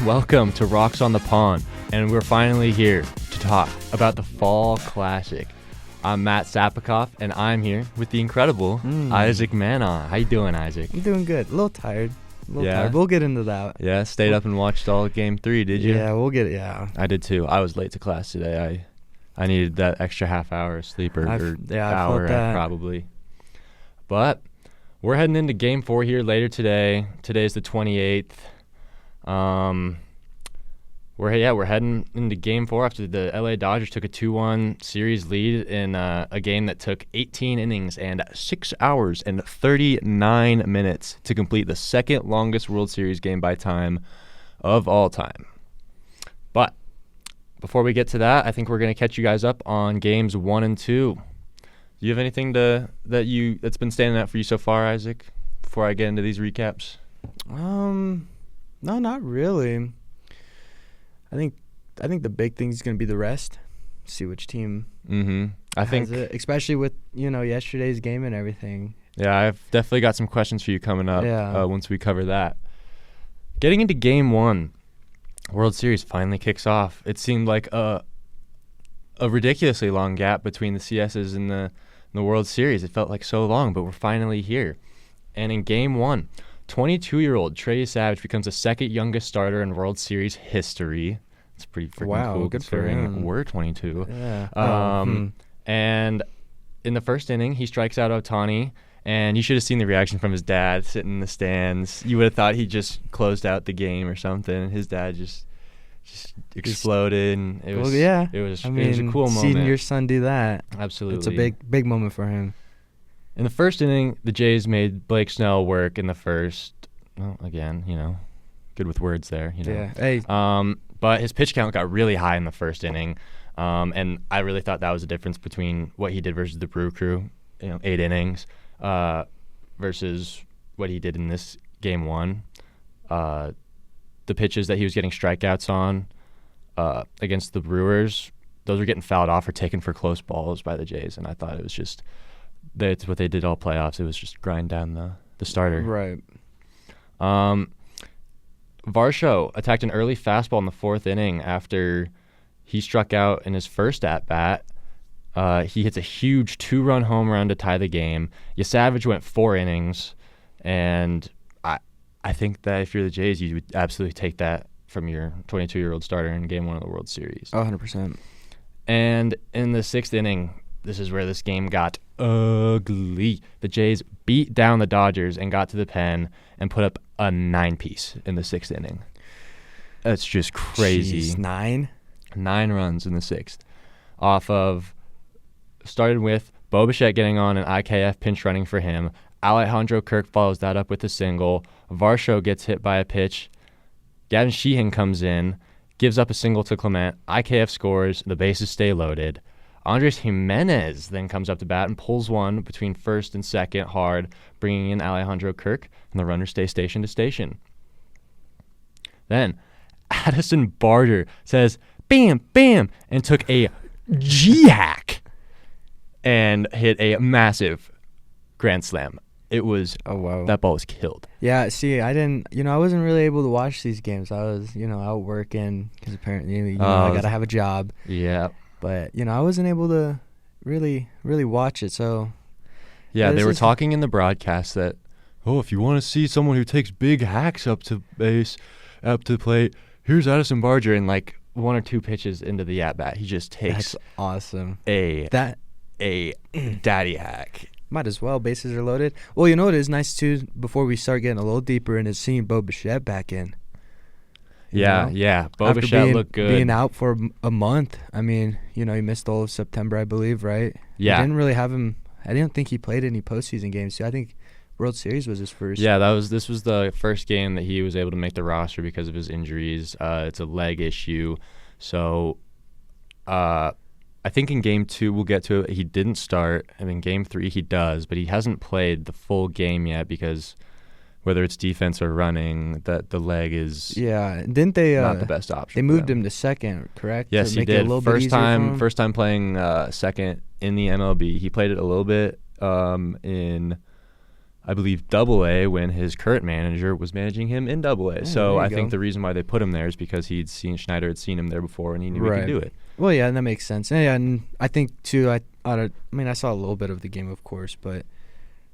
welcome to Rocks on the Pond, and we're finally here to talk about the Fall Classic. I'm Matt Sapakoff, and I'm here with the incredible Isaac Manaugh. How you doing, Isaac? I'm doing good. A little tired. We'll get into that. Yeah, stayed up and watched all Game 3, did you? Yeah, we'll get it, yeah. I did too. I was late to class today. I needed that extra half hour of sleep or hour probably. But we're heading into Game 4 here later today. Today's the 28th. We're heading into Game 4 after the LA Dodgers took a 2-1 series lead in a game that took 18 innings and 6 hours and 39 minutes to complete the second longest World Series game by time of all time. But before we get to that, I think we're going to catch you guys up on Games 1 and 2. Do you have anything that's been standing out for you so far, Isaac, before I get into these recaps? No, not really. I think the big thing is going to be the rest. See which team has it, especially with, yesterday's game and everything. Yeah, I've definitely got some questions for you coming up once we cover that. Getting into Game 1, World Series finally kicks off. It seemed like a ridiculously long gap between the CSs and the World Series. It felt like so long, but we're finally here. And in Game 1, 22-year-old Trey Savage becomes the second youngest starter in World Series history. It's pretty freaking cool. Good for him. We're 22. Yeah. And in the first inning, he strikes out Ohtani, and you should have seen the reaction from his dad sitting in the stands. You would have thought he just closed out the game or something. His dad just exploded, and it was a cool moment. Seeing your son do that, absolutely, it's a big moment for him. In the first inning, the Jays made Blake Snell work in the first. Well, again, good with words there. Yeah. Hey. But his pitch count got really high in the first inning, and I really thought that was the difference between what he did versus the Brew Crew, 8 innings, versus what he did in this Game 1. The pitches that he was getting strikeouts on against the Brewers, those were getting fouled off or taken for close balls by the Jays, and I thought it was just that's what they did all playoffs. It was just grind down the starter. Right. Varsho attacked an early fastball in the 4th inning after he struck out in his first at-bat. He hits a huge 2-run home run to tie the game. Savage went 4 innings, and I think that if you're the Jays, you would absolutely take that from your 22-year-old starter in Game 1 of the World Series. 100%. And in the 6th inning, this is where this game got ugly. The Jays beat down the Dodgers and got to the pen and put up a 9-piece in the 6th inning. That's just crazy. Jeez, 9? 9 runs in the 6th. Started with Bo Bichette getting on an IKF pinch running for him. Alejandro Kirk follows that up with a single. Varsho gets hit by a pitch. Gavin Sheehan comes in, gives up a single to Clement. IKF scores. The bases stay loaded. Andres Jimenez then comes up to bat and pulls one between first and second hard, bringing in Alejandro Kirk, and the runners stay station to station. Then Addison Barger says, bam, bam, and took a G-hack and hit a massive grand slam. It was, that ball was killed. Yeah, see, I wasn't really able to watch these games. I was, out working because apparently, I got to have a job. Yeah. But, I wasn't able to really watch it, so. Yeah, they were talking in the broadcast that, if you want to see someone who takes big hacks up to base, up to plate, here's Addison Barger. And, 1 or 2 pitches into the at-bat, he just takes. That's awesome. A daddy hack. Might as well. Bases are loaded. Well, what is nice, too, before we start getting a little deeper in, is seeing Bo Bichette back in. Yeah. Bo Bichette looked good. Being out for a month. I mean, he missed all of September, I believe, right? Yeah. I didn't really have him. I didn't think he played any postseason games. So I think World Series was his first. Yeah, this was the first game that he was able to make the roster because of his injuries. It's a leg issue. So I think in Game 2, we'll get to it, he didn't start. And in Game 3, he does. But he hasn't played the full game yet because whether it's defense or running, that the leg is didn't they not the best option. They moved him to second, correct? Yes, he did. First time playing second in the MLB. He played it a little bit in I believe, Double-A when his current manager was managing him in Double-A. So I think the reason why they put him there is because Schneider had seen him there before and he knew he could do it. Well, yeah, and that makes sense. And I think, too, I saw a little bit of the game, of course, but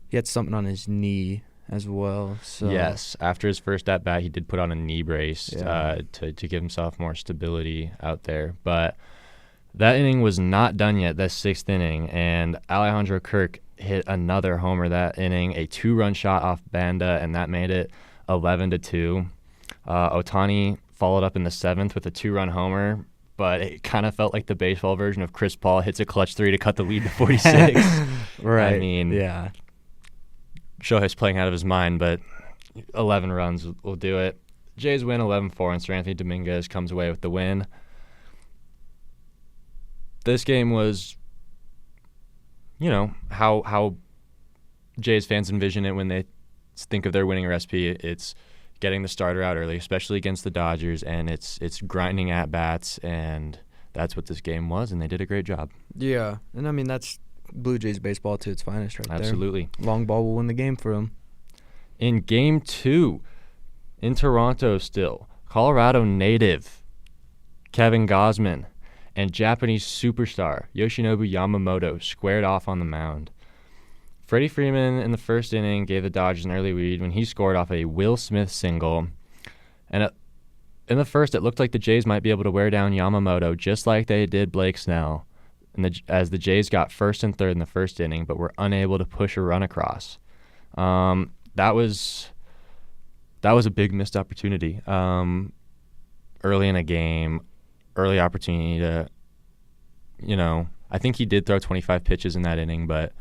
he had something on his knee as well. So. Yes, after his first at-bat, he did put on a knee brace to give himself more stability out there. But that inning was not done yet, that 6th inning, and Alejandro Kirk hit another homer that inning, a 2-run shot off Banda, and that made it 11-2. Ohtani followed up in the 7th with a 2-run homer, but it kind of felt like the baseball version of Chris Paul hits a clutch 3 to cut the lead to 46. Right. I mean, yeah. Shohei's playing out of his mind, but 11 runs will do it. Jays win 11-4, and Sir Anthony Dominguez comes away with the win. This game was, how Jays fans envision it when they think of their winning recipe. It's getting the starter out early, especially against the Dodgers, and it's grinding at-bats, and that's what this game was, and they did a great job. Yeah, and I mean, that's Blue Jays baseball to its finest right there. Absolutely. Long ball will win the game for them. In Game 2, in Toronto still, Colorado native Kevin Gausman and Japanese superstar Yoshinobu Yamamoto squared off on the mound. Freddie Freeman in the first inning gave the Dodgers an early lead when he scored off a Will Smith single. And in the first, it looked like the Jays might be able to wear down Yamamoto just like they did Blake Snell, as the Jays got first and third in the first inning, but were unable to push a run across. That was a big missed opportunity. Early in a game, early opportunity to, I think he did throw 25 pitches in that inning, but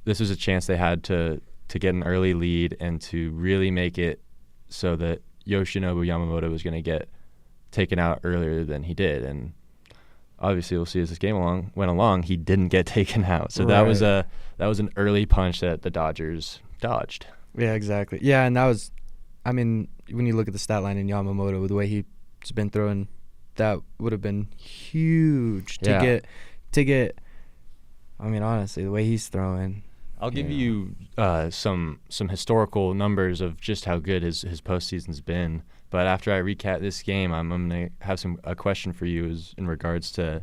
this was a chance they had to get an early lead and to really make it so that Yoshinobu Yamamoto was going to get taken out earlier than he did. And obviously, we'll see as this game went along, he didn't get taken out. So that was an early punch that the Dodgers dodged. Yeah, exactly. Yeah, and that was, I mean, when you look at the stat line in Yamamoto, the way he's been throwing, that would have been huge to get. I mean, honestly, the way he's throwing. I'll give you some historical numbers of just how good his postseason's been. But after I recap this game, I'm going to have a question for you in regards to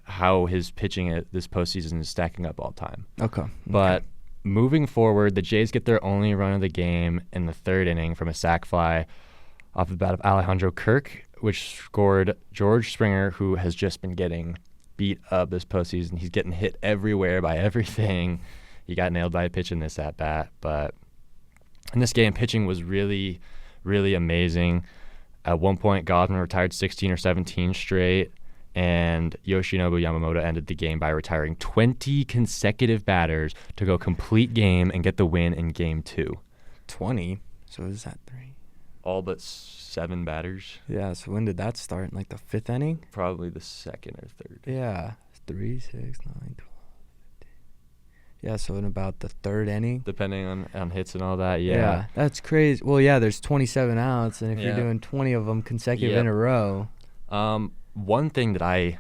how his pitching at this postseason is stacking up all time. Okay. But moving forward, the Jays get their only run of the game in the third inning from a sac fly off the bat of Alejandro Kirk, which scored George Springer, who has just been getting beat up this postseason. He's getting hit everywhere by everything. He got nailed by a pitch in this at-bat. But in this game, pitching was really, really amazing. At one point, Gausman retired 16 or 17 straight, and Yoshinobu Yamamoto ended the game by retiring 20 consecutive batters to go complete game and get the win in Game 2. 20? So is that 3? All but 7 batters. Yeah, so when did that start? In like the 5th inning? Probably the 2nd or 3rd. Yeah, 3, 6, 9, 12, 15. Yeah, so in about the 3rd inning. Depending on hits and all that, yeah. That's crazy. Well, yeah, there's 27 outs, and if you're doing 20 of them consecutive in a row. One thing that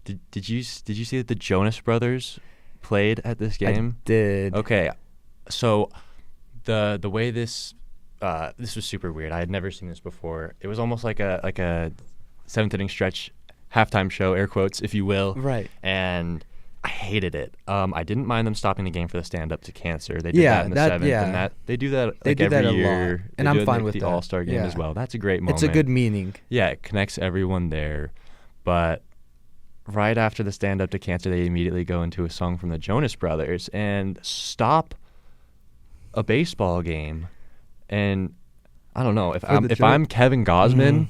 did you see that the Jonas Brothers played at this game? I did. Okay, so the way this was super weird. I had never seen this before. It was almost like a 7th inning stretch halftime show, air quotes, if you will. Right. And I hated it. I didn't mind them stopping the game for the stand up to cancer. They did that in the 7th, and they do that every year. Lot. And I'm fine with the that. All-Star game as well. That's a great moment. It's a good meaning. Yeah, it connects everyone there. But right after the stand up to cancer, they immediately go into a song from the Jonas Brothers and stop a baseball game. And I don't know, if I'm Kevin Gausman,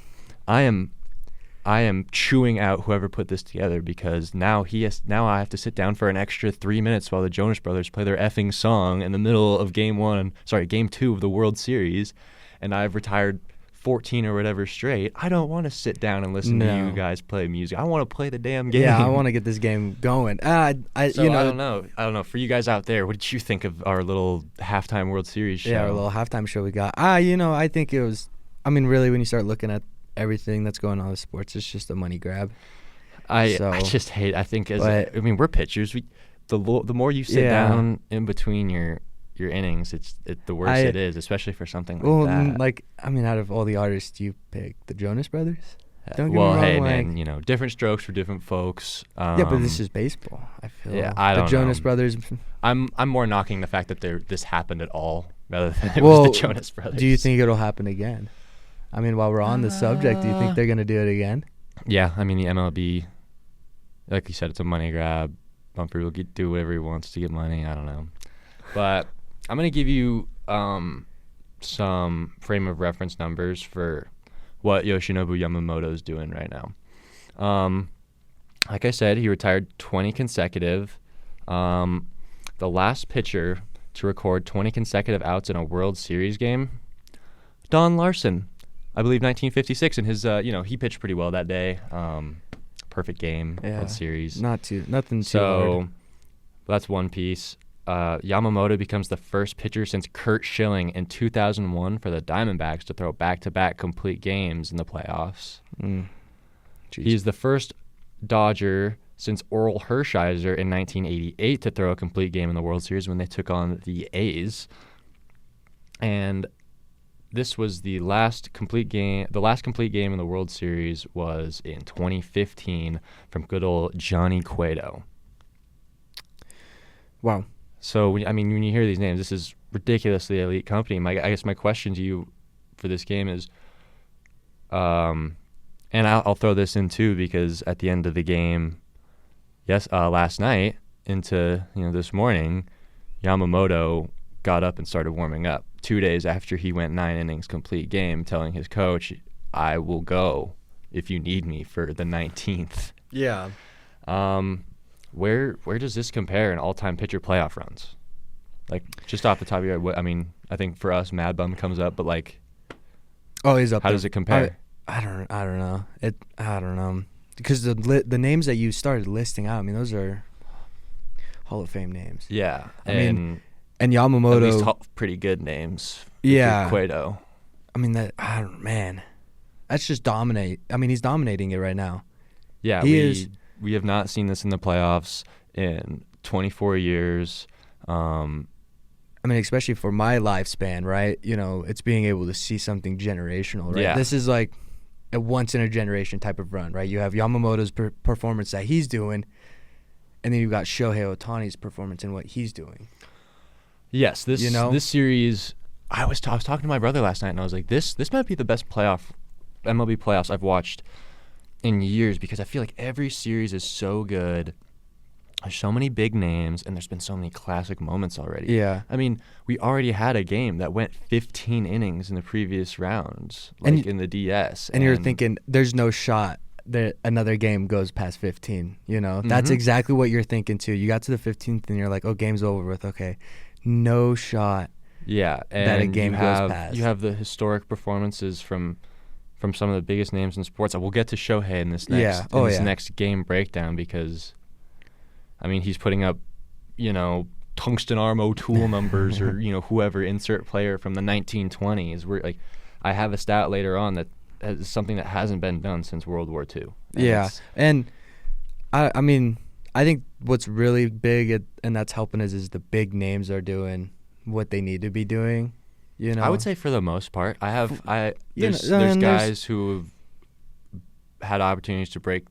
I am chewing out whoever put this together, because now I have to sit down for an extra 3 minutes while the Jonas Brothers play their effing song in the middle of Game 2 of the World Series, and I've retired 14 or whatever straight. I don't want to sit down and listen to you guys play music. I want to play the damn game. Yeah, I want to get this game going. I don't know. For you guys out there, what did you think of our little halftime World Series show? Yeah, our little halftime show we got. I think it was, really, when you start looking at everything that's going on with sports, it's just a money grab. I just hate. I think we're pitchers. the more you sit down in between your innings, the worse it is, especially for something like that. Like, I mean, out of all the artists you picked, the Jonas Brothers? Don't get me wrong, hey, man, you know, different strokes for different folks. Yeah, but this is baseball, I feel. Yeah, I don't know. The Jonas Brothers. I'm more knocking the fact that this happened at all rather than it was the Jonas Brothers. Do you think it'll happen again? I mean, while we're on the subject, do you think they're going to do it again? Yeah, I mean, the MLB, like you said, it's a money grab. Bumper will do whatever he wants to get money. I don't know. But I'm going to give you some frame of reference numbers for what Yoshinobu Yamamoto is doing right now. Like I said, he retired 20 consecutive. The last pitcher to record 20 consecutive outs in a World Series game, Don Larson, I believe 1956. And his, he pitched pretty well that day. Perfect game, World Series. Nothing too hard. So that's one piece. Yamamoto becomes the first pitcher since Curt Schilling in 2001 for the Diamondbacks to throw back-to-back complete games in the playoffs. He's the first Dodger since Oral Hershiser in 1988 to throw a complete game in the World Series when they took on the A's. And this was the last complete game. The last complete game in the World Series was in 2015 from good old Johnny Cueto. Wow. So, when you hear these names, this is ridiculously elite company. I guess my question to you for this game is, and I'll throw this in too, because at the end of the game, last night into this morning, Yamamoto got up and started warming up 2 days after he went 9 innings complete game, telling his coach, "I will go if you need me for the 19th." Yeah. Where does this compare in all-time pitcher playoff runs? Like, just off the top of your head, I think for us, Mad Bum comes up, but like, he's up how there. does it compare? I don't know. I don't know, because the names that you started listing out, those are Hall of Fame names. Yeah, and Yamamoto, at least pretty good names. Yeah, Cueto. That's just dominate. He's dominating it right now. Yeah, we have not seen this in the playoffs in 24 years. Especially for my lifespan, right? It's being able to see something generational, right? Yeah. This is like a once-in-a-generation type of run, right? You have Yamamoto's performance that he's doing, and then you've got Shohei Ohtani's performance and what he's doing. Yes, this series, I was talking to my brother last night, and I was like, this might be the best MLB playoffs I've watched in years, because I feel like every series is so good. There's so many big names, and there's been so many classic moments already. Yeah. We already had a game that went 15 innings in the previous rounds, in the DS. And you're thinking, there's no shot that another game goes past 15, That's exactly what you're thinking, too. You got to the 15th, and you're like, oh, game's over with. Okay, no shot that a game goes past. You have the historic performances from some of the biggest names in sports. We'll get to Shohei in this next game breakdown, because he's putting up tungsten arm O'Toole numbers or whoever, insert player from the 1920s. I have a stat later on that is something that hasn't been done since World War II. And I think what's really big and that's helping is the big names are doing what they need to be doing. I would say for the most part. There's guys who have had opportunities to break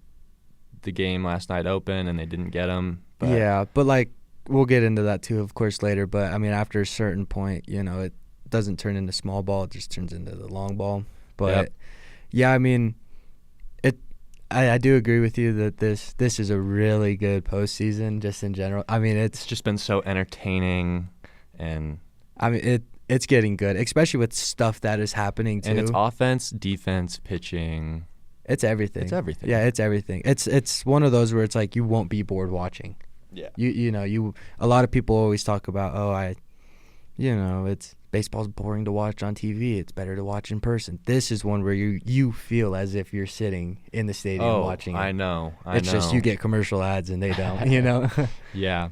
the game last night open, and they didn't get them. But we'll get into that too, of course, later. But after a certain point, it doesn't turn into small ball; it just turns into the long ball. But I do agree with you that this is a really good postseason, just in general. It's just been so entertaining, and it's getting good, especially with stuff that is happening too. And it's offense, defense, pitching. It's everything. It's everything. Yeah, it's everything. It's one of those where it's like you won't be bored watching. Yeah. A lot of people always talk about, it's baseball's boring to watch on TV. It's better to watch in person. This is one where you feel as if you're sitting in the stadium watching it. I know. It's just you get commercial ads and they don't, Yeah.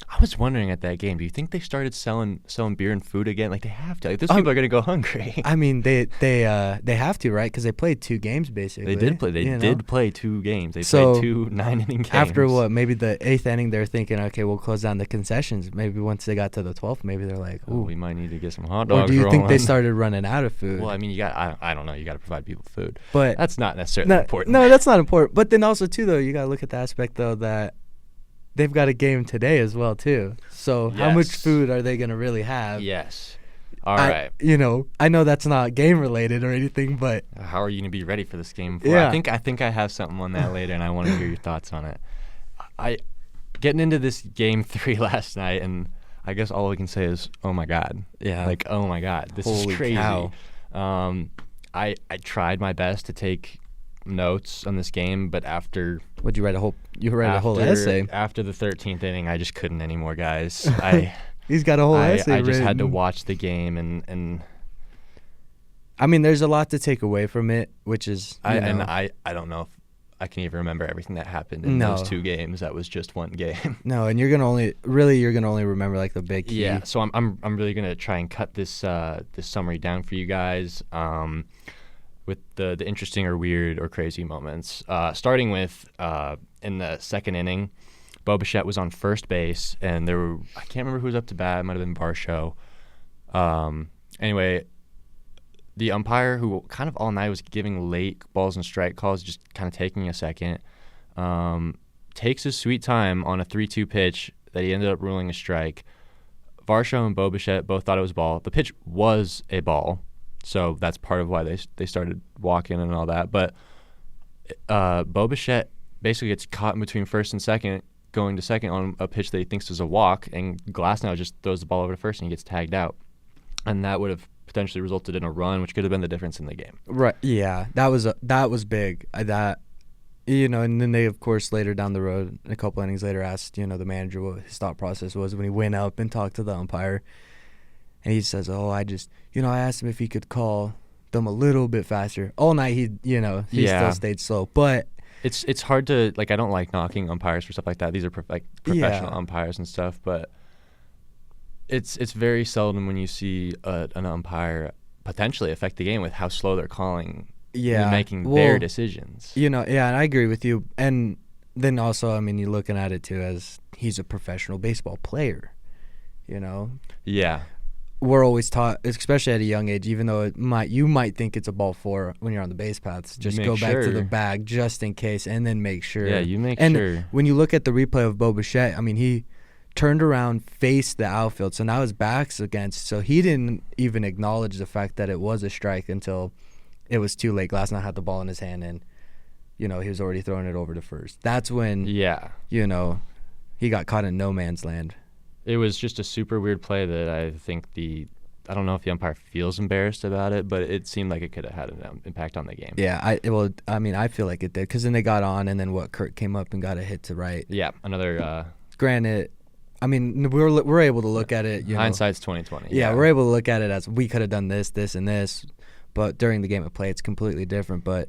I was wondering at that game, do you think they started selling beer and food again? Like, they have to. Like, those people are going to go hungry. I mean, they have to, right? Because they played 2 games, basically. They did play. They did play 2 games. They played 2 9-inning games. After what? Maybe the 8th inning, they're thinking, okay, we'll close down the concessions. Maybe once they got to the 12th, maybe they're like, ooh. We might need to get some hot dogs. Or do you think they rolling. started running out of food? Well, I mean, I don't know. You got to provide people food. But that's not necessarily important. No, that's not important. But then also, too, though, you got to look at the aspect, though, that they've got a game today as well, too. So how much food are they going to really have? Yes. All right. I know that's not game related or anything, but how are you going to be ready for this game? Yeah. I think I have something on that later, and I want to hear your thoughts on it. Getting into this game 3 last night, and I guess all we can say is, oh my God. Yeah. Like, oh my God, this Holy is crazy. Cow. I tried my best to take notes on this game, but after what'd you write a whole essay after the 13th inning, I just couldn't anymore, guys. He's got a whole essay. I just had to watch the game, and I mean, there's a lot to take away from it, which is I don't know if I can even remember everything that happened in those 2 games. That was just one game. No, and you're gonna only remember like the big key. Yeah, so I'm really gonna try and cut this summary down for you guys. With the interesting or weird or crazy moments. Starting with in the 2nd inning, Bo Bichette was on first base, and I can't remember who was up to bat. It might have been Varsho. Anyway, the umpire, who kind of all night was giving late balls and strike calls, just kind of taking a second, takes his sweet time on a 3-2 pitch that he ended up ruling a strike. Varsho and Bo Bichette both thought it was a ball. The pitch was a ball. So that's part of why they started walking and all that. But Bo Bichette basically gets caught in between first and second, going to second on a pitch that he thinks is a walk, and Glasnow just throws the ball over to first and he gets tagged out. And that would have potentially resulted in a run, which could have been the difference in the game. Right. Yeah, that was big. And then they, of course, later down the road, a couple innings later, asked, the manager what his thought process was when he went up and talked to the umpire. And he says, I asked him if he could call them a little bit faster. All night he still stayed slow. But it's hard to, like, I don't like knocking umpires for stuff like that. These are professional umpires and stuff, but it's very seldom when you see an umpire potentially affect the game with how slow they're calling and making their decisions. And I agree with you. And then also, I mean, you're looking at it too as he's a professional baseball player, Yeah. We're always taught, especially at a young age, even though you might think it's a ball 4 when you're on the base paths, just go back to the bag just in case, and then make sure. Yeah, you make sure. And when you look at the replay of Bo Bichette, I mean, he turned around, faced the outfield, so now his back's against, so he didn't even acknowledge the fact that it was a strike until it was too late. Glasnow had the ball in his hand, and, he was already throwing it over to first. That's when, he got caught in no man's land. It was just a super weird play that I think I don't know if the umpire feels embarrassed about it, but it seemed like it could have had an impact on the game. Yeah, I feel like it did, because then they got on, and then Kirk came up and got a hit to right. Yeah, another. Granted, I mean, we're able to look at it. Hindsight's 20/20. Yeah, we're able to look at it as we could have done this, this, and this, but during the game of play, it's completely different. But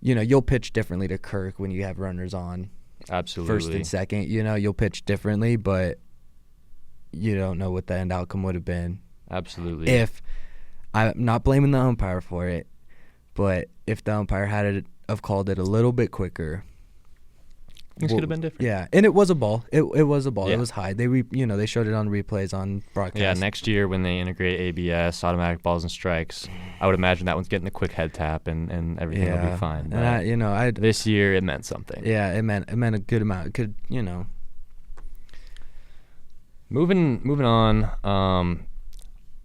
you'll pitch differently to Kirk when you have runners on. Absolutely. First and second, you'll pitch differently, but you don't know what the end outcome would have been. Absolutely. If I'm not blaming the umpire for it, but if the umpire had called it a little bit quicker, things could have been different. Yeah, and it was a ball. It was a ball. Yeah. It was high. They they showed it on replays on broadcast. Yeah, next year when they integrate ABS, automatic balls and strikes, I would imagine that one's getting a quick head tap and everything will be fine. But and this year it meant something. Yeah, it meant a good amount. It could Moving on,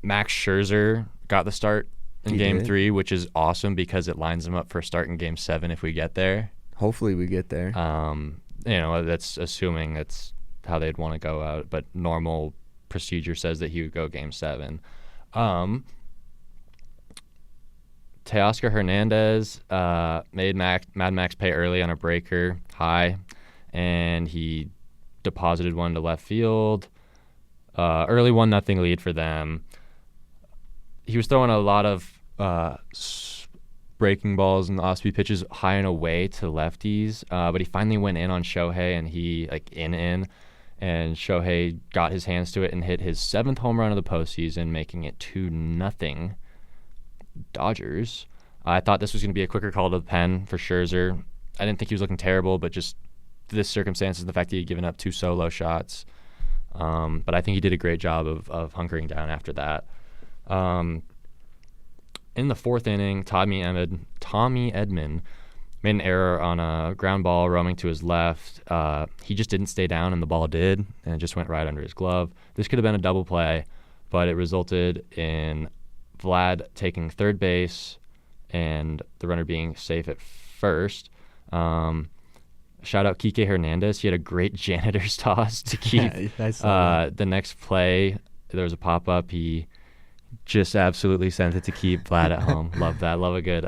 Max Scherzer got the start in Game 3, which is awesome because it lines him up for a start in Game 7 if we get there. Hopefully we get there. That's assuming that's how they'd want to go out, but normal procedure says that he would go Game 7. Teoscar Hernandez made Mad Max pay early on a breaker high, and he deposited one to left field. Early 1-0 lead for them. He was throwing a lot of breaking balls and off-speed pitches high and away to lefties, but he finally went in on Shohei, and he in, and Shohei got his hands to it and hit his 7th home run of the postseason, making it 2-0 Dodgers. I thought this was going to be a quicker call to the pen for Scherzer. I didn't think he was looking terrible, but just this circumstances, the fact that he'd given up 2 solo shots. But I think he did a great job of hunkering down after that. In the 4th inning, Tommy Edman made an error on a ground ball roaming to his left. He just didn't stay down, and the ball did, and it just went right under his glove. This could have been a double play, but it resulted in Vlad taking third base and the runner being safe at first. Shout out Kike Hernandez. He had a great janitor's toss to keep the next play. There was a pop-up. He just absolutely sent it to keep Vlad at home. Love that. Love a good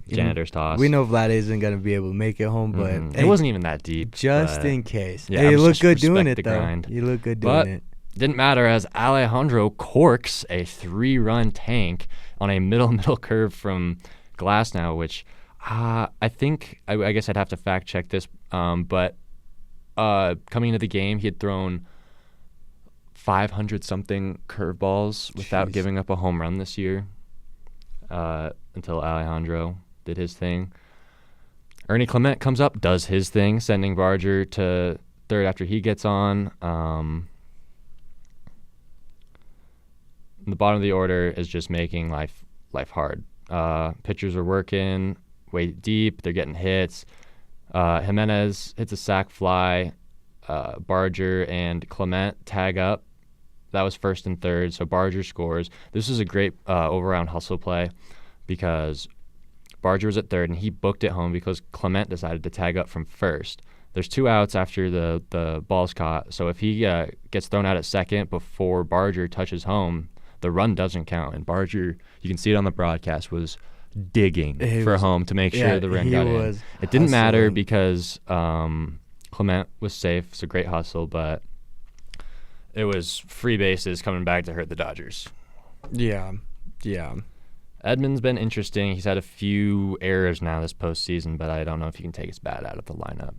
janitor's toss. We know Vlad isn't going to be able to make it home, but it wasn't even that deep. Just in case. Yeah, hey, you look good doing it, though. Grind. You look good doing it. Didn't matter as Alejandro corks a 3-run tank on a middle curve from Glasnow, which I think I guess I'd have to fact check this, but coming into the game, he had thrown 500 something curveballs without giving up a home run this year, until Alejandro did his thing. Ernie Clement comes up, does his thing, sending Barger to third after he gets on. The bottom of the order is just making life hard. Pitchers are working way deep. They're getting hits. Jimenez hits a sac fly. Barger and Clement tag up. That was first and third, so Barger scores. This is a great over-round hustle play because Barger was at third, and he booked it home because Clement decided to tag up from first. There's 2 outs after the ball's caught, so if he gets thrown out at second before Barger touches home, the run doesn't count. And Barger, you can see it on the broadcast, was digging for home to make sure the run got in. It didn't matter because Clement was safe. It's a great hustle, but it was free bases coming back to hurt the Dodgers. Yeah. Edman's been interesting. He's had a few errors now this postseason, but I don't know if he can take his bat out of the lineup.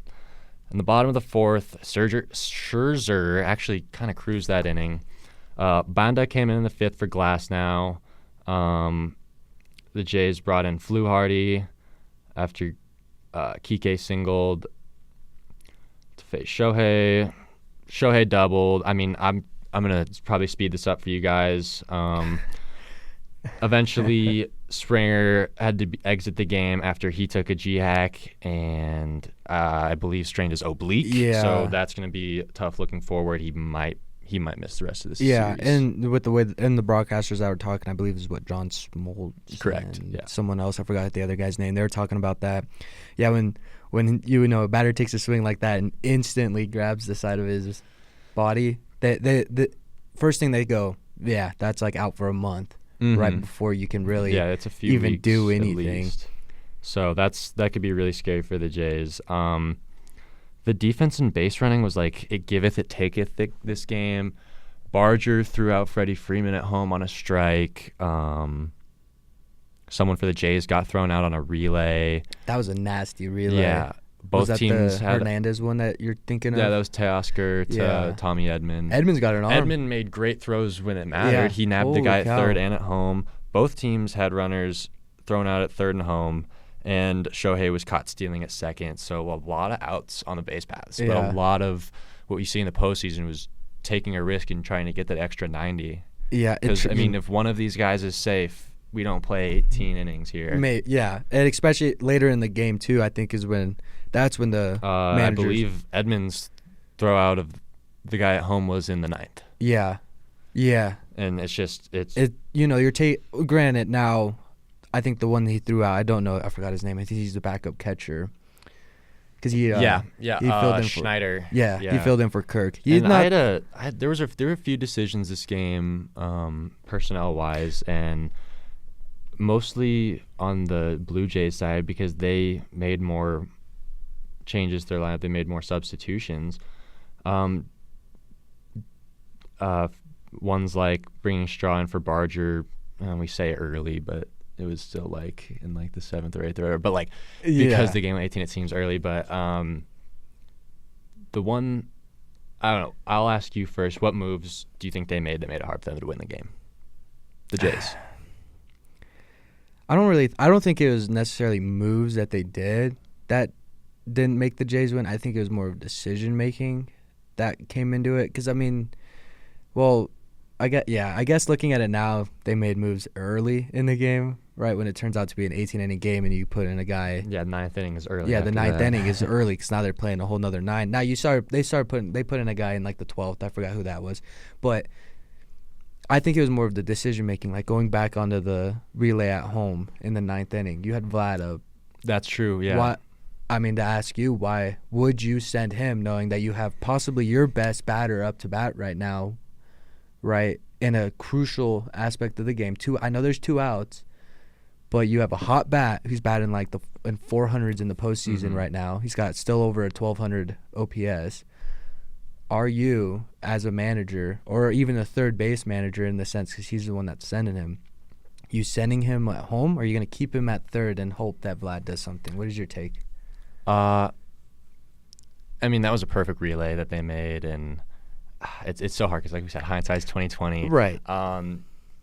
In the bottom of the 4th, Scherzer actually kind of cruised that inning. Banda came in the 5th for Glasnow. The Jays brought in Fluharty after Kike singled to face Shohei. Shohei doubled. I mean, I'm gonna probably speed this up for you guys. Eventually, Springer had to exit the game after he took a G-hack and I believe strained his oblique. Yeah. So that's gonna be tough looking forward. He might miss the rest of the series. Yeah, and with the way and the broadcasters that were talking, I believe is what John Smoltz. Correct. And yeah. Someone else, I forgot the other guy's name. They were talking about that. Yeah, when a batter takes a swing like that and instantly grabs the side of his body, the first thing they go, yeah, that's like out for a month, right before you can really it's a few even weeks do at anything. least. So that could be really scary for the Jays. The defense and base running was like it giveth, it taketh this game. Barger threw out Freddie Freeman at home on a strike. Someone for the Jays got thrown out on a relay. That was a nasty relay. Yeah. Both teams the had Hernandez one that you're thinking of? Yeah, that was Teoscar to Tommy Edman. Edman's got an arm. Edman made great throws when it mattered. Yeah. He nabbed the guy at third and at home. Both teams had runners thrown out at third and home, and Shohei was caught stealing at second. So a lot of outs on the base paths. Yeah. But a lot of what you see in the postseason was taking a risk and trying to get that extra 90. Yeah. Because, if one of these guys is safe, we don't play 18 innings here. Yeah, and especially later in the game, too, I think that's when the managers... I believe Edman's throw out of the guy at home was in the 9th. Yeah. And Granted, now, I think the one that he threw out, I don't know, I forgot his name. I think he's the backup catcher. Because he filled in Schneider. He filled in for Kirk. There were a few decisions this game, personnel wise, and mostly on the Blue Jays side because they made more changes to their lineup. They made more substitutions. Ones like bringing Straw in for Barger. We say early, but it was still like in like the 7th or 8th or whatever. But because the game at 18, it seems early. But the one I don't know. I'll ask you first. What moves do you think they made that made it hard for them to win the game? The Jays. I don't think it was necessarily moves that they did that didn't make the Jays win. I think it was more of decision making that came into it. Because I guess looking at it now, they made moves early in the game, right? When it turns out to be an 18-inning game and you put in a guy. Yeah, ninth inning is early. Yeah, the ninth inning is early because now they're playing a whole nother 9. Now they put in a guy in like the 12th. I forgot who that was, but I think it was more of the decision making, like going back onto the relay at home in the 9th inning. You had Vlad up. That's true. Yeah. To ask you, why would you send him knowing that you have possibly your best batter up to bat right now, right, in a crucial aspect of the game? I know there's 2 outs, but you have a hot bat who's batting like in 400s in the postseason right now. He's got still over a 1,200 OPS. Are you, as a manager, or even a third base manager in the sense because he's the one that's sending him, you sending him at home, or are you going to keep him at third and hope that Vlad does something? What is your take? I mean, that was a perfect relay that they made, and it's so hard because, like we said, hindsight's 20/20. Right.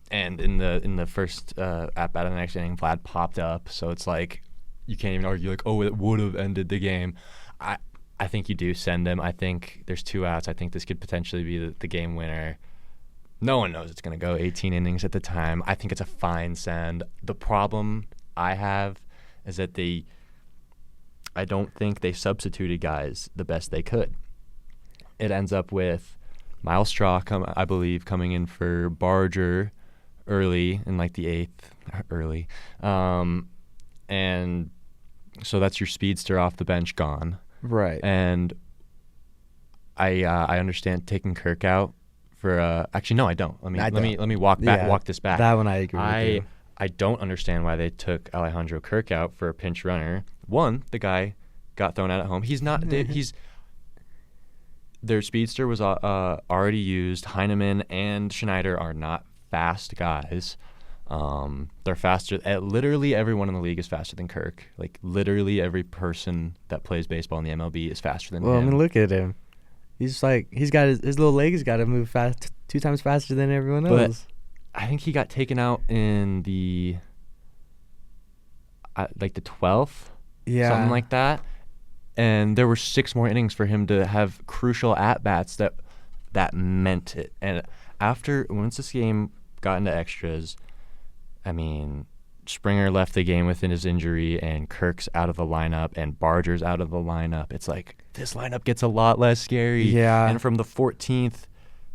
And in the first at bat of the next inning, Vlad popped up, so it's like you can't even argue like, oh, it would have ended the game. I think you do send him. I think there's 2 outs. I think this could potentially be the game winner. No one knows it's going to go 18 innings at the time. I think it's a fine send. The problem I have is that I don't think they substituted guys the best they could. It ends up with Miles Straw, I believe, coming in for Barger early in like the 8th, early. And so that's your speedster off the bench gone. Right. And I understand taking Kirk out for actually no, I don't. Let me walk this back. That one I agree with you. I don't understand why they took Alejandro Kirk out for a pinch runner. One, the guy got thrown out at home. He's not. Their speedster was already used. Heineman and Schneider are not fast guys. They're faster. Literally everyone in the league is faster than Kirk. Like literally every person that plays baseball in the MLB is faster than him. Well, I mean, look at him. He's got his little legs got to move fast, 2 times faster than everyone else. I think he got taken out in the like the 12th, something like that. And there were 6 more innings for him to have crucial at bats that meant it. And once this game got into extras, I mean, Springer left the game within his injury, and Kirk's out of the lineup, and Barger's out of the lineup. It's like this lineup gets a lot less scary. Yeah. And from the 14th.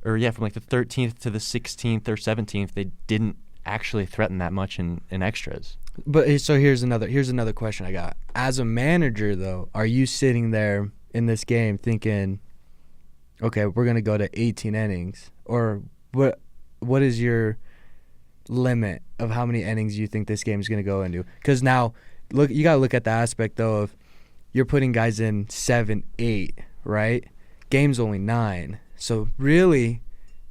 From like the 13th to the 16th or 17th, they didn't actually threaten that much in extras. But so here's another question I got. As a manager, though, are you sitting there in this game thinking, okay, we're going to go to 18 innings? Or what is your limit of how many innings you think this game is going to go into? Because now, you got to look at the aspect, though, of you're putting guys in 7, 8, right? Game's only 9. So really,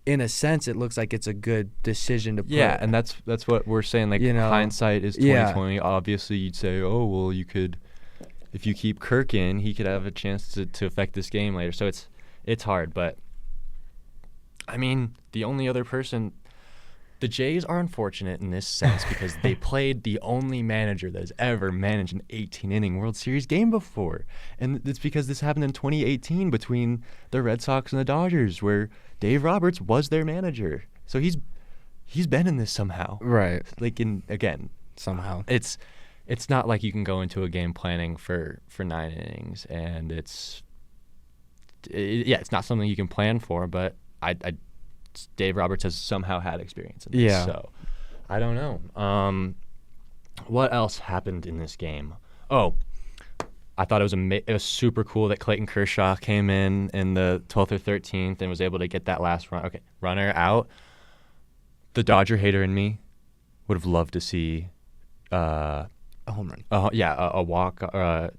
in a sense, it looks like it's a good decision to put. Yeah, and that's what we're saying. Like, hindsight is 20/20. Yeah. Obviously, you'd say, oh, well, you could, if you keep Kirk in, he could have a chance to affect this game later. So it's hard. But, I mean, the only other person, the Jays are unfortunate in this sense because they played the only manager that has ever managed an 18-inning World Series game before. And it's because this happened in 2018 between the Red Sox and the Dodgers, where Dave Roberts was their manager. So he's been in this somehow. Right. Like, somehow. It's not like you can go into a game planning for 9 innings, and it's not something you can plan for, but Dave Roberts has somehow had experience in this. Yeah. So I don't know. What else happened in this game? Oh, I thought it was super cool that Clayton Kershaw came in the 12th or 13th and was able to get that last runner out. The Dodger hater in me would have loved to see a home run. A walk.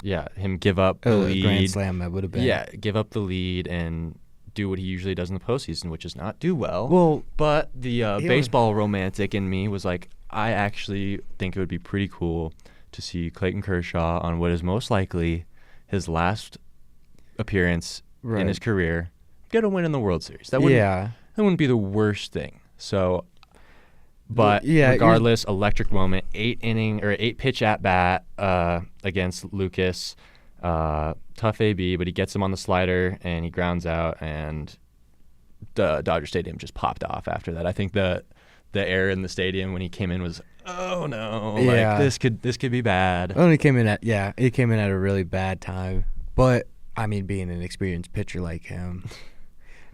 Him give up the lead. Grand slam, that would have been. Yeah, give up the lead and do what he usually does in the postseason, which is not do well. Well, but the baseball romantic in me was like, I actually think it would be pretty cool to see Clayton Kershaw on what is most likely his last appearance in his career get a win in the World Series. That wouldn't be the worst thing. So, but regardless, electric moment, 8 pitch at bat against Lucas. Tough AB, but he gets him on the slider and he grounds out, and the Dodger Stadium just popped off after that. I think the air in the stadium when he came in was, oh no, like this could be bad. Well, he came in at a really bad time. But I mean, being an experienced pitcher like him,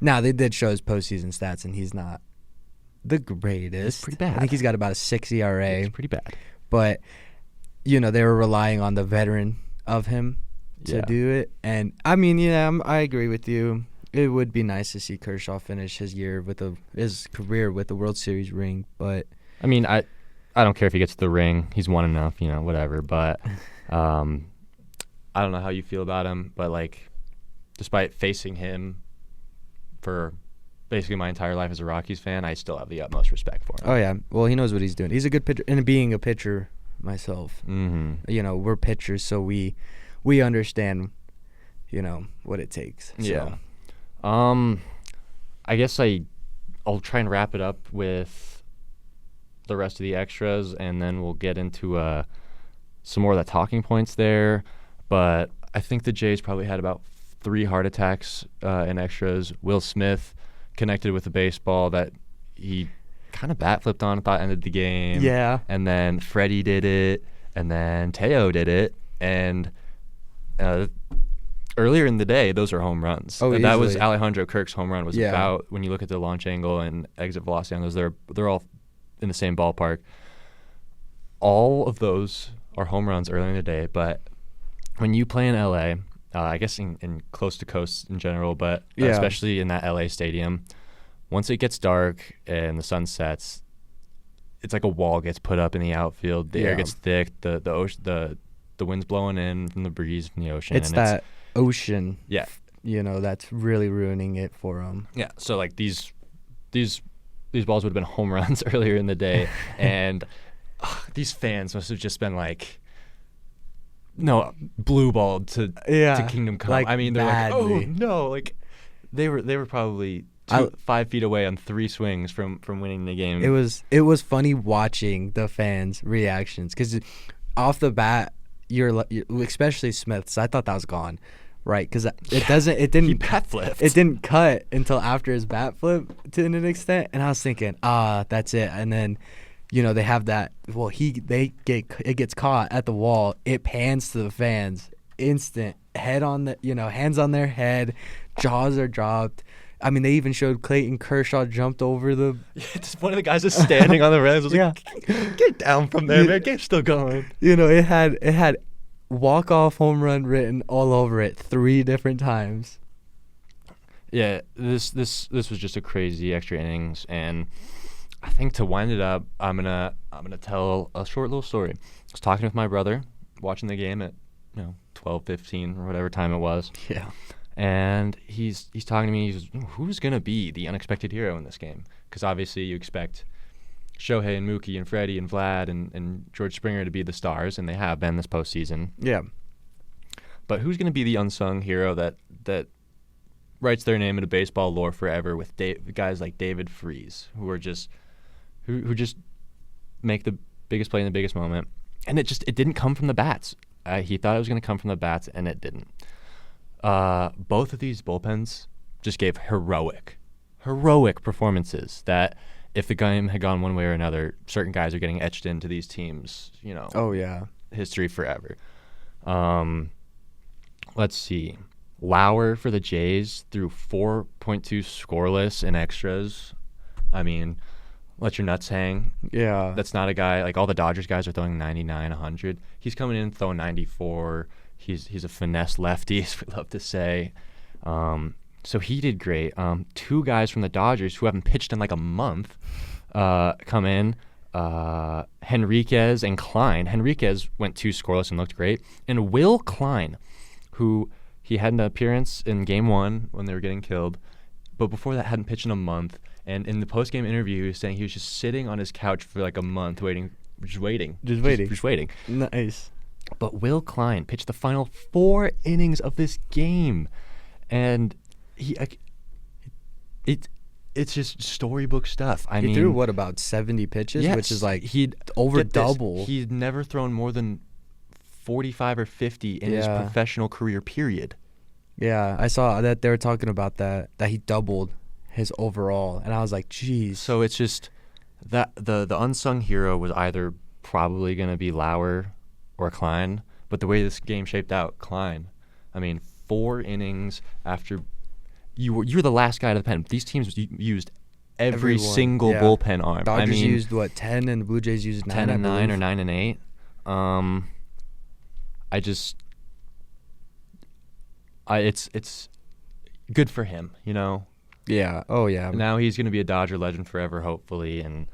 now they did show his postseason stats, and he's not the greatest. It's pretty bad. I think he's got about a 6 ERA. It's pretty bad. But they were relying on the veteran of him to do it, and I mean, I agree with you. It would be nice to see Kershaw finish his career with the World Series ring, but I mean, I don't care if he gets the ring. He's won enough, whatever. But I don't know how you feel about him, but like, despite facing him for basically my entire life as a Rockies fan, I still have the utmost respect for him. Oh yeah, well, he knows what he's doing. He's a good pitcher, and being a pitcher myself, we're pitchers, so we understand, what it takes. So. Yeah. I guess I'll try and wrap it up with the rest of the extras, and then we'll get into some more of the talking points there. But I think the Jays probably had about 3 heart attacks in extras. Will Smith connected with a baseball that he kind of bat flipped on, thought ended the game. Yeah. And then Freddie did it, and then Teo did it, and earlier in the day, those are home runs. Oh, that was Alejandro Kirk's home run. Was about, when you look at the launch angle and exit velocity on those, they're all in the same ballpark. All of those are home runs earlier in the day, but when you play in LA, I guess in close to coast in general, but especially in that LA stadium, once it gets dark and the sun sets, it's like a wall gets put up in the outfield. The air gets thick. The wind's blowing in from the breeze from the ocean. It's that ocean. Yeah. That's really ruining it for them. Yeah. So like these balls would have been home runs earlier in the day, and these fans must have just been like, no, blue balled to Kingdom Come. Like, I mean, they're badly. Like, oh no, like they were probably 5 feet away on 3 swings from winning the game. It was funny watching the fans' reactions, because off the bat, you're especially Smith's. I thought that was gone, right? Because it didn't he bat flipped. It didn't cut until after his bat flip to an extent, and I was thinking, that's it. And then, they have that. Well, it gets caught at the wall. It pans to the fans, instant head on the hands on their head, jaws are dropped. I mean, they even showed Clayton Kershaw jumped over the. Yeah, just one of the guys is standing on the rails. I was like, get down from there, man. Game's still going. It had walk-off home run written all over it 3 different times. Yeah, this was just a crazy extra innings, and I think to wind it up, I'm gonna tell a short little story. I was talking with my brother, watching the game at 12:15 or whatever time it was. Yeah. And he's talking to me. He's who's going to be the unexpected hero in this game? Because obviously you expect Shohei and Mookie and Freddie and Vlad and George Springer to be the stars, and they have been this postseason. Yeah. But who's going to be the unsung hero that writes their name into baseball lore forever with guys like David Freese, who are just who just make the biggest play in the biggest moment? And it didn't come from the bats. He thought it was going to come from the bats, and it didn't. Both of these bullpens just gave heroic performances that if the game had gone one way or another, certain guys are getting etched into these teams, Oh, yeah. history forever. Let's see. Lauer for the Jays threw 4.2 scoreless in extras. I mean, let your nuts hang. Yeah. That's not a guy, like all the Dodgers guys are throwing 99, 100. He's coming in throwing 94. He's a finesse lefty, as we love to say. So he did great. 2 guys from the Dodgers who haven't pitched in like a month come in. Henriquez and Klein. Henriquez went 2 scoreless and looked great. And Will Klein, who he had an appearance in Game 1 when they were getting killed, but before that hadn't pitched in a month. And in the post-game interview, he was saying he was just sitting on his couch for like a month waiting. Just waiting. Nice. But Will Klein pitched the final 4 innings of this game, and It's just storybook stuff. I mean, he threw about 70 pitches, yes, which is like he'd over double. He'd never thrown more than 45 or 50 in his professional career. Period. Yeah, I saw that they were talking about that he doubled his overall, and I was like, geez. So it's just that the unsung hero was either probably going to be Lauer or Klein, but the way this game shaped out, Klein. I mean, 4 innings after you were the last guy to the pen. These teams used every single bullpen arm. Dodgers used 10, and the Blue Jays used 9. 10 and 9 or 9 and 8. It's good for him, you know. Yeah. Oh yeah. Now he's going to be a Dodger legend forever, hopefully, and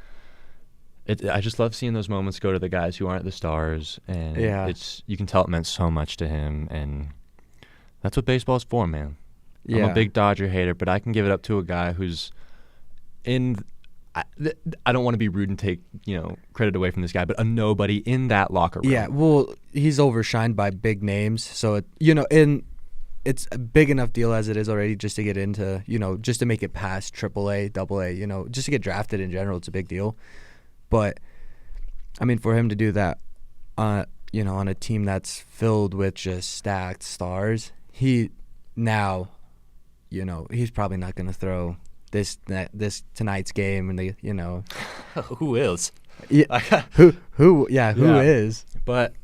I just love seeing those moments go to the guys who aren't the stars, and you can tell it meant so much to him, and that's what baseball's for, man. Yeah. I'm a big Dodger hater, but I can give it up to a guy who's in. I don't want to be rude and take credit away from this guy, but a nobody in that locker room. Yeah, well, he's overshined by big names, so it's a big enough deal as it is already just to get into just to make it past AAA, AA, just to get drafted in general. It's a big deal, but I mean for him to do that, on a team that's filled with just stacked stars, he's probably not going to throw this tonight's game, and who is? Yeah, who is? But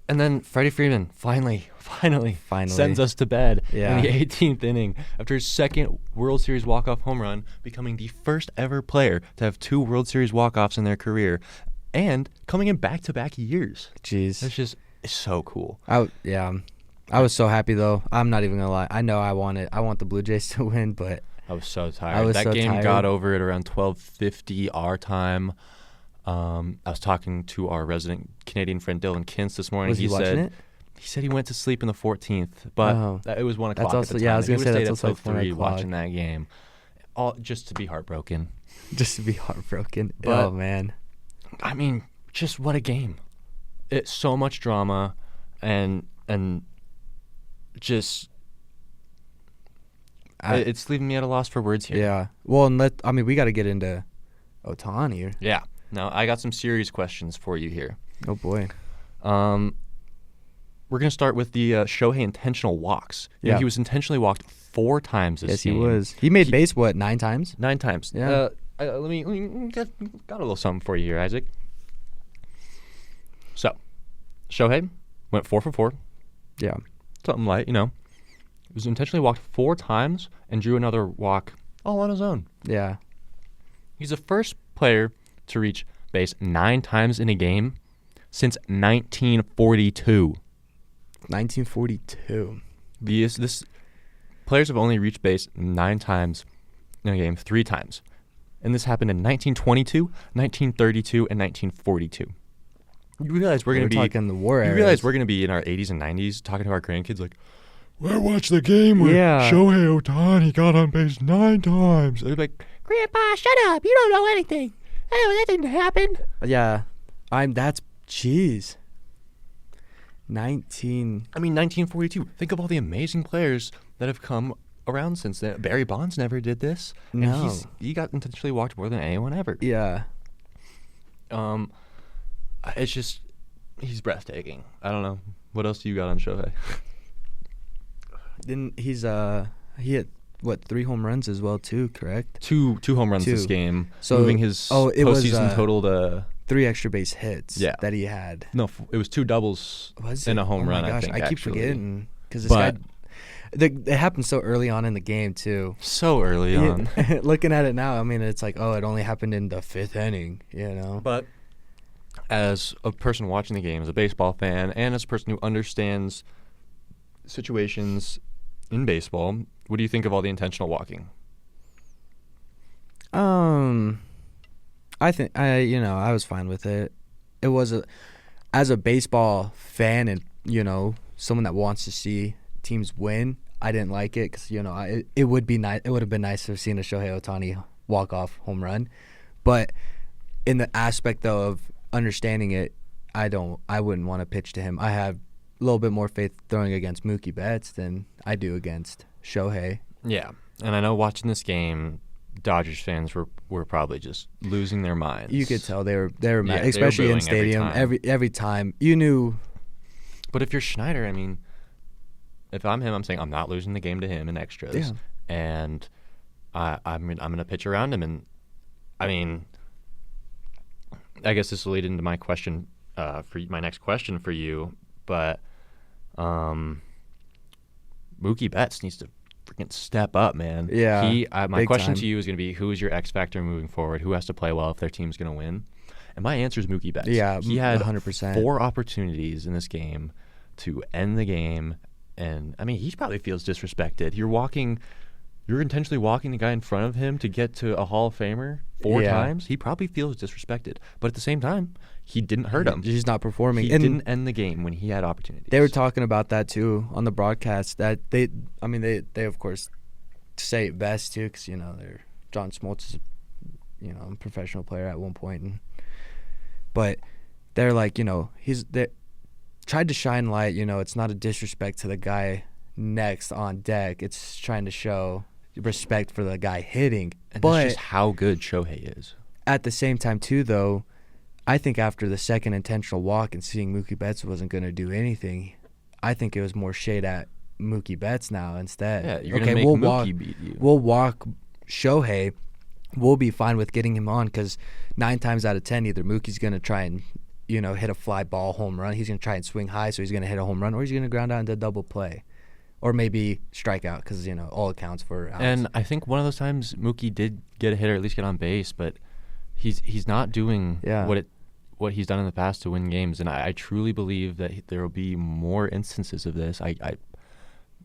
and then Freddie Freeman finally sends us to bed in the 18th inning after his second World Series walk-off home run, becoming the first ever player to have 2 World Series walk-offs in their career, and coming in back-to-back years. Jeez, it's so cool. I was so happy though. I'm not even gonna lie. I know I want the Blue Jays to win, but I was so tired. That game got over at around 12:50 our time. I was talking to our resident Canadian friend Dylan Kintz this morning. Was he watching it? He said he went to sleep in the 14th, but it was 1 o'clock at the time. Yeah, I was gonna say that's also 3 watching that game, all just to be heartbroken. But, oh man, I mean, just what a game! It's so much drama, and just it's leaving me at a loss for words here. Yeah. Well, and we got to get into Ohtani. Yeah. Now I got some serious questions for you here. Oh boy. We're gonna start with the Shohei intentional walks. He was intentionally walked 4 times this game. Yes, he was. He made base 9 times? 9 times. Yeah. Let me got a little something for you here, Isaac. So, Shohei went 4 for 4. Yeah. Something light, He was intentionally walked 4 times and drew another walk all on his own. Yeah. He's the first player to reach base 9 times in a game since 1942. 1942. This players have only reached base 9 times in a game, 3 times. And this happened in 1922, 1932, and 1942. You realize we're going to be talking the war era. You realize we're going to be in our 80s and 90s talking to our grandkids like, I watched the game where Shohei Ohtani got on base 9 times. They're like, Grandpa, shut up. You don't know anything. That didn't happen. Yeah. Jeez. 1942. Think of all the amazing players that have come around since then. Barry Bonds never did this. No. And he got intentionally walked more than anyone ever. Yeah. It's just, he's breathtaking. I don't know. What else do you got on Shohei? Then he hit 3 home runs as well too, correct? Two home runs this game, so moving his postseason total to 3 extra base hits that he had. No, it was 2 doubles and a home run. Gosh, I think I keep actually. Forgetting because this guy. It happened so early on in the game too. So early on. Looking at it now, I mean, it's like, it only happened in the 5th inning, But as a person watching the game, as a baseball fan, and as a person who understands situations in baseball, what do you think of all the intentional walking? I think I was fine with it. It was as a baseball fan and someone that wants to see teams win, I didn't like it because it would be nice. It would have been nice to have seen a Shohei Ohtani walk-off home run, but in the aspect though of understanding it, I wouldn't want to pitch to him. I have a little bit more faith throwing against Mookie Betts than I do against Shohei. Yeah, and I know watching this game, Dodgers fans were probably just losing their minds. You could tell they were mad, they especially were in stadium. Every time you knew. But if you're Schneider, I mean, if I'm him, I'm saying I'm not losing the game to him in extras, and I'm gonna pitch around him. And I mean, I guess this will lead into my question for my next question for you, but Mookie Betts needs to freaking step up, man. Yeah. My question to you is going to be, who is your X factor moving forward? Who has to play well if their team's going to win? And my answer is Mookie Betts. Yeah, he had 100%. 4 opportunities in this game to end the game, and I mean, he probably feels disrespected. You're intentionally walking the guy in front of him to get to a Hall of Famer 4 times. He probably feels disrespected, but at the same time, he didn't hurt him. He's not performing. He didn't end the game when he had opportunities. They were talking about that too on the broadcast. That they of course say it best too, because they're John Smoltz is a professional player at one point, but they're like they tried to shine light. It's not a disrespect to the guy next on deck. It's trying to show respect for the guy hitting. And but that's just how good Shohei is. At the same time too, though, I think after the second intentional walk and seeing Mookie Betts wasn't going to do anything, I think it was more shade at Mookie Betts now instead. Yeah, you're going to make Mookie beat you. We'll walk Shohei. We'll be fine with getting him on, because 9 times out of 10, either Mookie's going to try and hit a fly ball home run. He's going to try and swing high, so he's going to hit a home run, or he's going to ground out into double play. Or maybe strike out, because, all accounts for outs. And I think one of those times Mookie did get a hit or at least get on base, but he's not doing what he's done in the past to win games. And I truly believe that there will be more instances of this.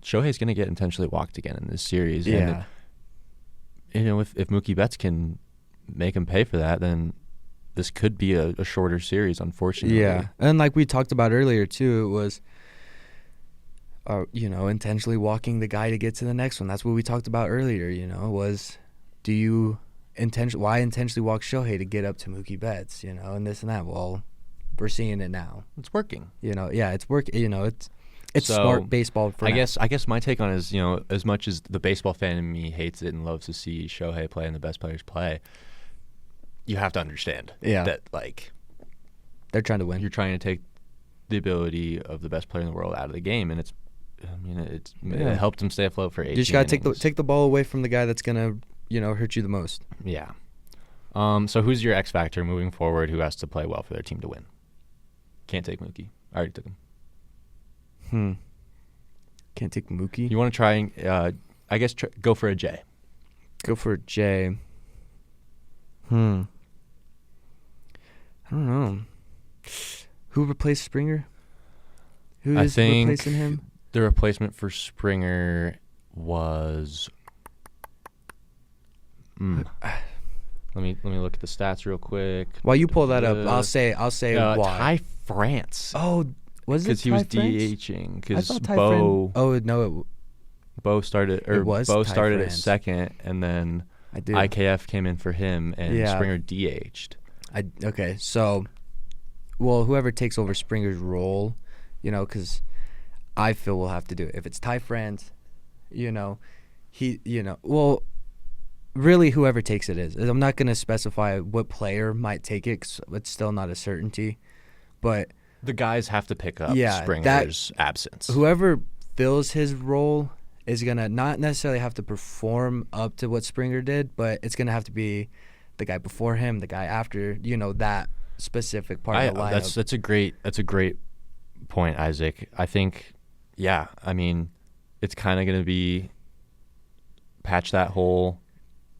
Shohei's going to get intentionally walked again in this series. Yeah. And, if Mookie Betts can make him pay for that, then this could be a shorter series, unfortunately. Yeah. And like we talked about earlier, too, it was intentionally walking the guy to get to the next one. That's what we talked about earlier, was why intentionally walk Shohei to get up to Mookie Betts, and this and that. Well, we're seeing it now. It's working. It's working. It's smart baseball for now. I guess my take on it is, as much as the baseball fan in me hates it and loves to see Shohei play and the best players play, you have to understand that, they're trying to win. You're trying to take the ability of the best player in the world out of the game, and it helped him stay afloat for 8 innings. You just got to take the ball away from the guy that's going to, hurt you the most. Yeah. So who's your X factor moving forward who has to play well for their team to win? Can't take Mookie. I already took him. Can't take Mookie? You want to try and, go for a J. Go for a J. I don't know. Who replaced Springer? Who is replacing him? The replacement for Springer was... Let me look at the stats real quick. While you pull that up, I'll say why. Ty France. Oh, was it because he was DHing? Because Bo started at second, and then IKF came in for him, and Springer DH'd. So, whoever takes over Springer's role, because I feel we'll have to do it. If it's Ty France, really whoever takes it is. I'm not going to specify what player might take it, 'cause it's still not a certainty. But the guys have to pick up Springer's absence. Whoever fills his role is going to not necessarily have to perform up to what Springer did, but it's going to have to be the guy before him, the guy after, that specific part of the lineup. That's a great point, Isaac. I think, it's kind of going to be patch that hole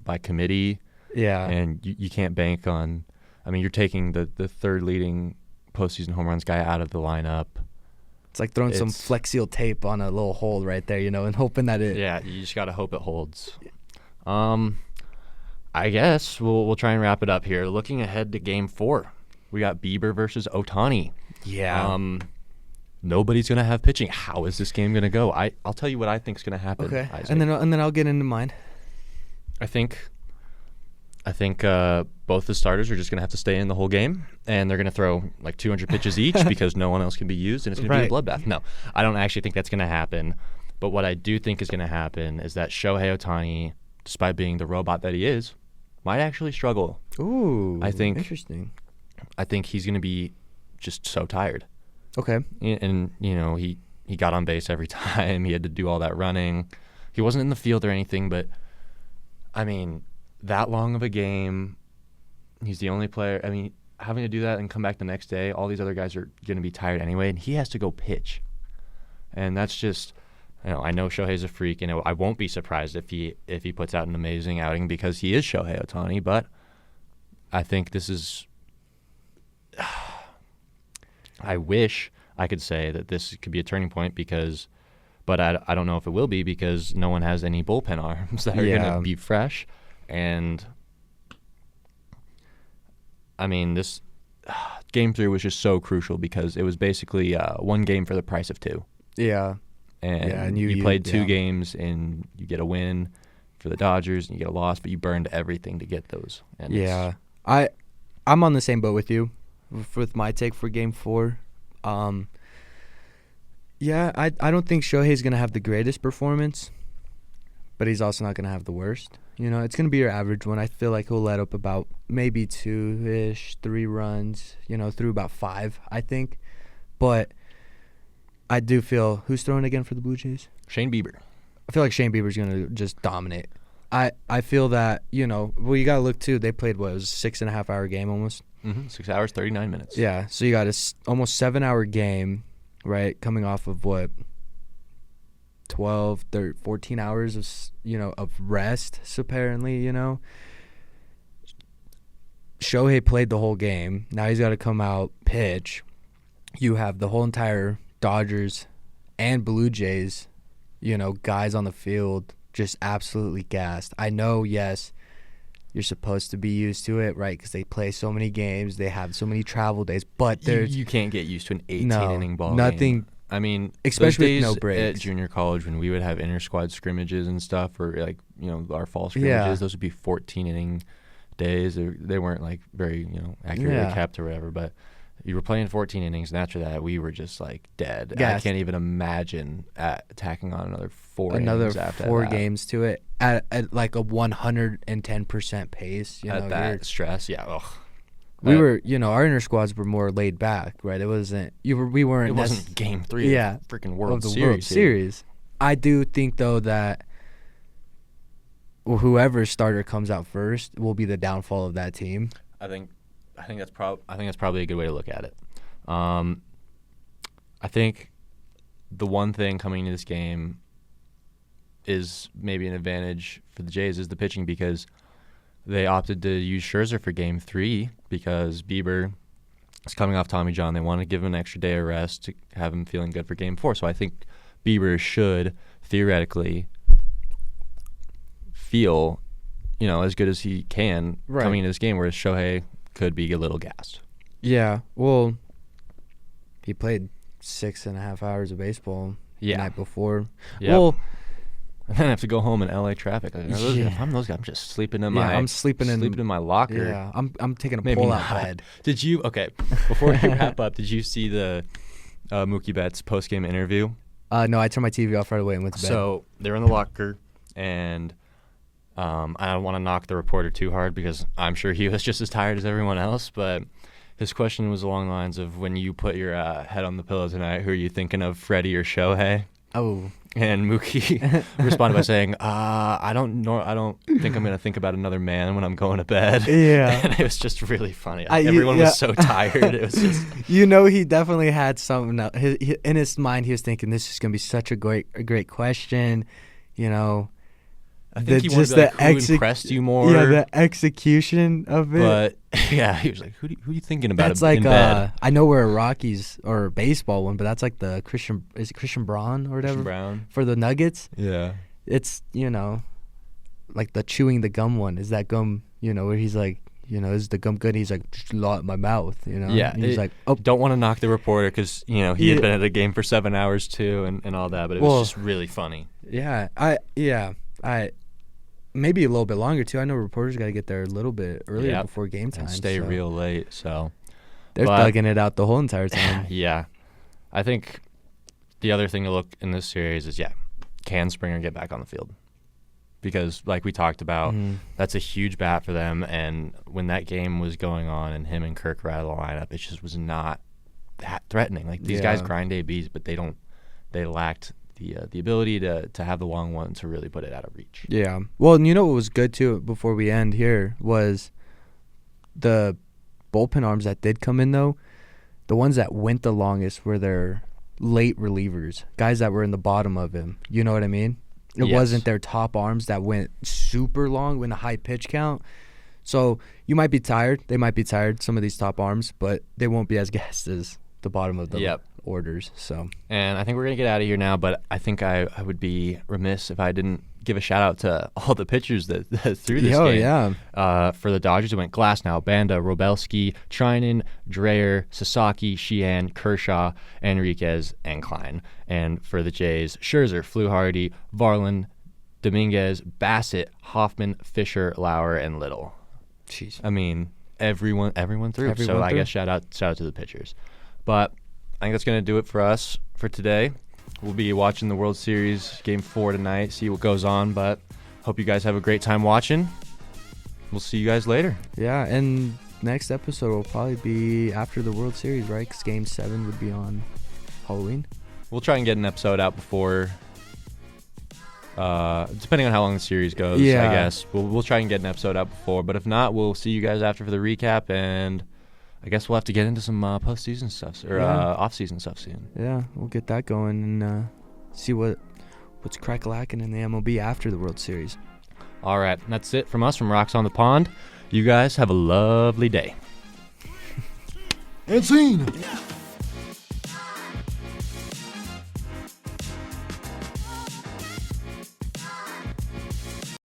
by committee. Yeah. And you can't bank on, you're taking the third leading postseason home runs guy out of the lineup. It's like throwing some Flex Seal tape on a little hole right there, and hoping that it... Yeah, you just got to hope it holds. I guess we'll try and wrap it up here. Looking ahead to Game 4, we got Bieber versus Ohtani. Yeah. Nobody's going to have pitching. How is this game going to go? I'll tell you what I think is going to happen, Okay, Isaac. and then I'll get into mine. I think both the starters are just going to have to stay in the whole game, and they're going to throw like 200 pitches each because no one else can be used, and it's going to be a bloodbath. No, I don't actually think that's going to happen. But what I do think is going to happen is that Shohei Ohtani despite being the robot that he is, might actually struggle. Ooh, interesting. I think he's going to be just so tired. Okay. And he got on base every time. He had to do all that running. He wasn't in the field or anything, but, I mean, that long of a game, he's the only player. I mean, having to do that and come back the next day, all these other guys are going to be tired anyway, and he has to go pitch. And that's just, I know Shohei's a freak, and I won't be surprised if he puts out an amazing outing because he is Shohei Ohtani, but I think this is I wish I could say that this could be a turning point but I don't know if it will be because no one has any bullpen arms that are going to be fresh. And, I mean, this Game 3 was just so crucial because it was basically one game for the price of two. Yeah. And you played two games and you get a win for the Dodgers and you get a loss, but you burned everything to get those. And I'm on the same boat with you with my take for Game 4. I don't think Shohei's going to have the greatest performance, but he's also not going to have the worst. It's going to be your average one. I feel like he'll let up about maybe 2-ish, 3 runs, through about 5, I think. But I do feel, who's throwing again for the Blue Jays? Shane Bieber. I feel like Shane Bieber's going to just dominate. I feel that, you got to look, too. They played, it was a 6.5-hour game almost? 6 hours, 39 minutes. Yeah, so you got almost 7-hour game, right, coming off of what, 12, 13, 14 hours of rest, apparently, Shohei played the whole game. Now he's got to come out, pitch. You have the whole entire Dodgers and Blue Jays, guys on the field just absolutely gassed. I know, yes, you're supposed to be used to it, right, because they play so many games, they have so many travel days, but you can't get used to an 18-inning ball game. I mean, especially those days with no breaks. At junior college when we would have inter-squad scrimmages and stuff, or our fall scrimmages, those would be 14-inning days. They weren't like very accurately kept or whatever, but you were playing 14 innings, and after that we were just like dead. I can't even imagine tacking on another 4 innings after 4 games to it at like a 110% pace. At that stress, ugh. We were, our inner squads were more laid back, right? It wasn't. We weren't. It wasn't Game 3. Of the freaking World Series. I do think though that whoever starter comes out first will be the downfall of that team. I think that's probably a good way to look at it. I think the one thing coming into this game is maybe an advantage for the Jays is the pitching because they opted to use Scherzer for Game 3 because Bieber is coming off Tommy John. They want to give him an extra day of rest to have him feeling good for Game 4. So I think Bieber should theoretically feel, as good as he can coming into this game, whereas Shohei could be a little gassed. Yeah, well, he played 6.5 hours of baseball the night before. Yep. Well, and then I have to go home in LA traffic. If I'm those guys, I'm just sleeping in my. I'm sleeping in my locker. Yeah, I'm taking a pull-out bed. Did you? Okay, before we wrap up, did you see the Mookie Betts post-game interview? No, I turned my TV off right away and went to bed. So they're in the locker, and I don't want to knock the reporter too hard because I'm sure he was just as tired as everyone else. But his question was along the lines of, when you put your head on the pillow tonight, who are you thinking of, Freddie or Shohei? Oh. And Mookie responded by saying, I don't know. I don't think I'm going to think about another man when I'm going to bed. Yeah. And it was just really funny. Everyone was so tired. It was just. He definitely had something in his mind. He was thinking, this is going to be such a great question. I think he wanted to be like, who impressed you more? Yeah, the execution of it. But, yeah, he was like, who are you thinking about that's like, in bed? I know we're a Rockies or a baseball one, but that's like the Christian Braun or whatever? Christian Brown. For the Nuggets? Yeah. It's, like the chewing the gum one. Is that gum, where he's like, is the gum good? He's like, just law it my mouth, Yeah. And he's like, oh. Don't want to knock the reporter because, he had been at a game for 7 hours too and all that, but it was just really funny. Yeah. Maybe a little bit longer, too. I know reporters got to get there a little bit earlier before game time. And stay real late, so. They're thugging it out the whole entire time. Yeah. I think the other thing to look in this series is, can Springer get back on the field? because, like we talked about, that's a huge bat for them. And when that game was going on and him and Kirk were out of the lineup, it just was not that threatening. Like, these guys grind ABs, but they lacked the ability to have the long one to really put it out of reach. Yeah. Well, and you know what was good, too, before we end here, was the bullpen arms that did come in, though. The ones that went the longest were their late relievers, guys that were in the bottom of him. You know what I mean? It wasn't their top arms that went super long with a high pitch count. So you might be tired. They might be tired, some of these top arms, but they won't be as gassed as the bottom of the orders. So, and I think we're going to get out of here now, but I think I would be remiss if I didn't give a shout-out to all the pitchers that threw this game. For the Dodgers, it went Glasnow, Banda, Robelski, Trinan, Dreyer, Sasaki, Sheehan, Kershaw, Enriquez, and Klein. And for the Jays, Scherzer, Fluharty, Varland, Dominguez, Bassett, Hoffman, Fisher, Lauer, and Little. Jeez. I mean, everyone threw. So I guess shout out to the pitchers. But I think that's going to do it for us for today. We'll be watching the World Series Game 4 tonight, see what goes on, but hope you guys have a great time watching. We'll see you guys later. Yeah, and next episode will probably be after the World Series, right? Because Game 7 would be on Halloween. We'll try and get an episode out before, depending on how long the series goes, I guess. We'll try and get an episode out before, but if not, we'll see you guys after for the recap, and I guess we'll have to get into some postseason stuff or off-season stuff soon. Yeah, we'll get that going and see what's crack-lacking in the MLB after the World Series. All right, that's it from us from Rocks on the Pond. You guys have a lovely day. And scene.